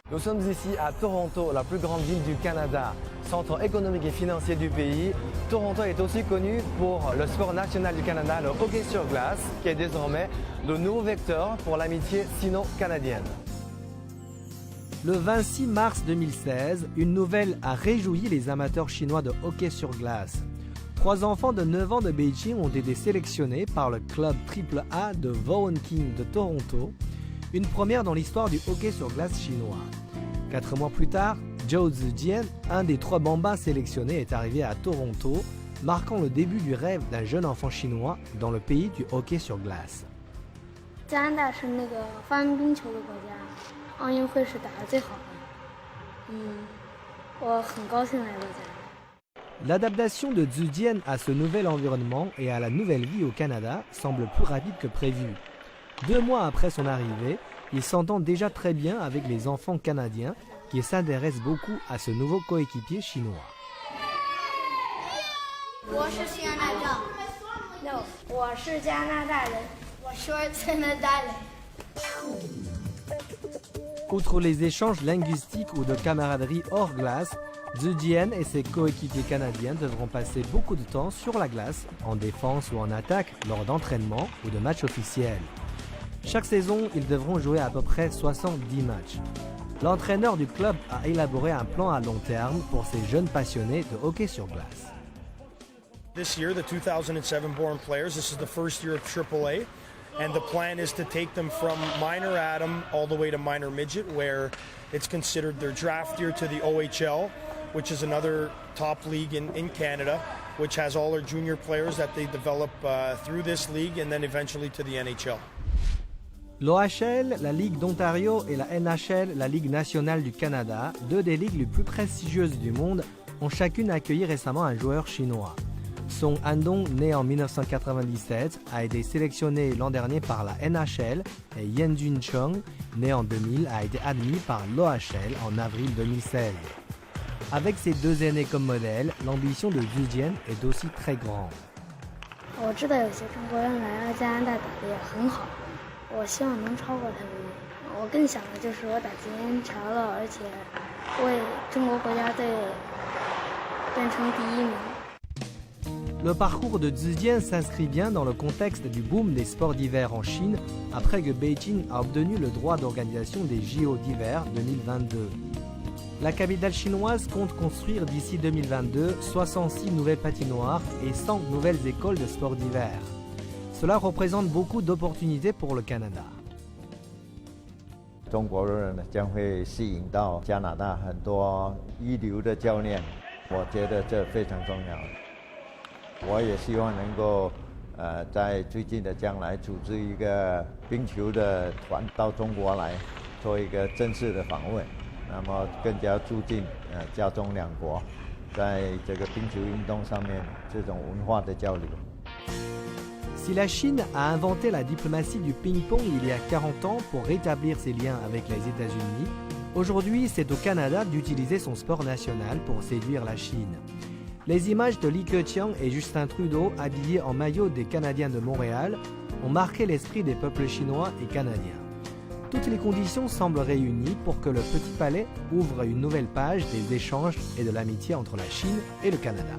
Nous sommes ici à Toronto, la plus grande ville du Canada, centre économique et financier du pays. Toronto est aussi connu pour le sport national du Canada, le hockey sur glace, qui est désormais le nouveau vecteur pour l'amitié sino-canadienne. Le 26 mars 2016, une nouvelle a réjoui les amateurs chinois de hockey sur glace. 3 enfants de 9 ans de Beijing ont été sélectionnés par le club AAA de Vaughan King de Toronto, une première dans l'histoire du hockey sur glace chinois. 4 mois plus tard, Zhou Zijian, un des 3 bambins sélectionnés, est arrivé à Toronto, marquant le début du rêve d'un jeune enfant chinois dans le pays du hockey sur glace. 加拿大是那个发明冰球的国家，奥运会是打得最好的。我很高兴来到加拿大。 L'adaptation de Zijian à ce nouvel environnement et à la nouvelle vie au Canada semble plus rapide que prévu. 2 mois après son arrivée, il s'entend déjà très bien avec les enfants canadiens qui s'intéressent beaucoup à ce nouveau coéquipier chinois. Outre les échanges linguistiques ou de camaraderie hors glace, Zijian et ses coéquipiers canadiens devront passer beaucoup de temps sur la glace, en défense ou en attaque, lors d'entraînements ou de matchs officiels. Chaque saison, ils devront jouer à peu près 70 matchs. L'entraîneur du club a élaboré un plan à long terme pour ces jeunes passionnés de hockey sur glace. This year, the 2007 born players, this is the first year of AAA, and the plan is to take them from minor Atom all the way to minor midget, where it's considered their draft year to the OHL, which is another top league in Canada, which has all their junior players that they develop through this league and then eventually to the NHL. L'OHL, la Ligue d'Ontario et la NHL, la Ligue nationale du Canada, 2 des ligues les plus prestigieuses du monde, ont chacune accueilli récemment un joueur chinois. Song Andong, né en 1997, a été sélectionné l'an dernier par la NHL et Yen Junchong, né en 2000, a été admis par l'OHL en avril 2016. Avec ces 2 aînés comme modèle, l'ambition de Zijian est aussi très grande. 我知道有些中国人来了加拿大打得也很好，我希望能超过他们。我更想的就是我打进 NHL了，而且为中国国家队变成第1名。 Le parcours de Zijian s'inscrit bien dans le contexte du boom des sports d'hiver en Chine après que Beijing a obtenu le droit d'organisation des JO d'hiver 2022. La capitale chinoise compte construire d'ici 2022 66 nouvelles patinoires et 100 nouvelles écoles de sports d'hiver. Cela représente beaucoup d'opportunités pour le Canada. 中国人将会吸引到加拿大很多一流的教练，我觉得这非常重要。我也希望能够在最近的将来组织一个冰球的团到中国来做一个正式的访问，那么更加促进加中两国在这个冰球运动上面这种文化的交流。 Si la Chine a inventé la diplomatie du ping-pong il y a 40 ans pour rétablir ses liens avec les États-Unis, aujourd'hui c'est au Canada d'utiliser son sport national pour séduire la Chine. Les images de Li Keqiang et Justin Trudeau habillés en maillot des Canadiens de Montréal ont marqué l'esprit des peuples chinois et canadiens. Toutes les conditions semblent réunies pour que le Petit Palais ouvre une nouvelle page des échanges et de l'amitié entre la Chine et le Canada.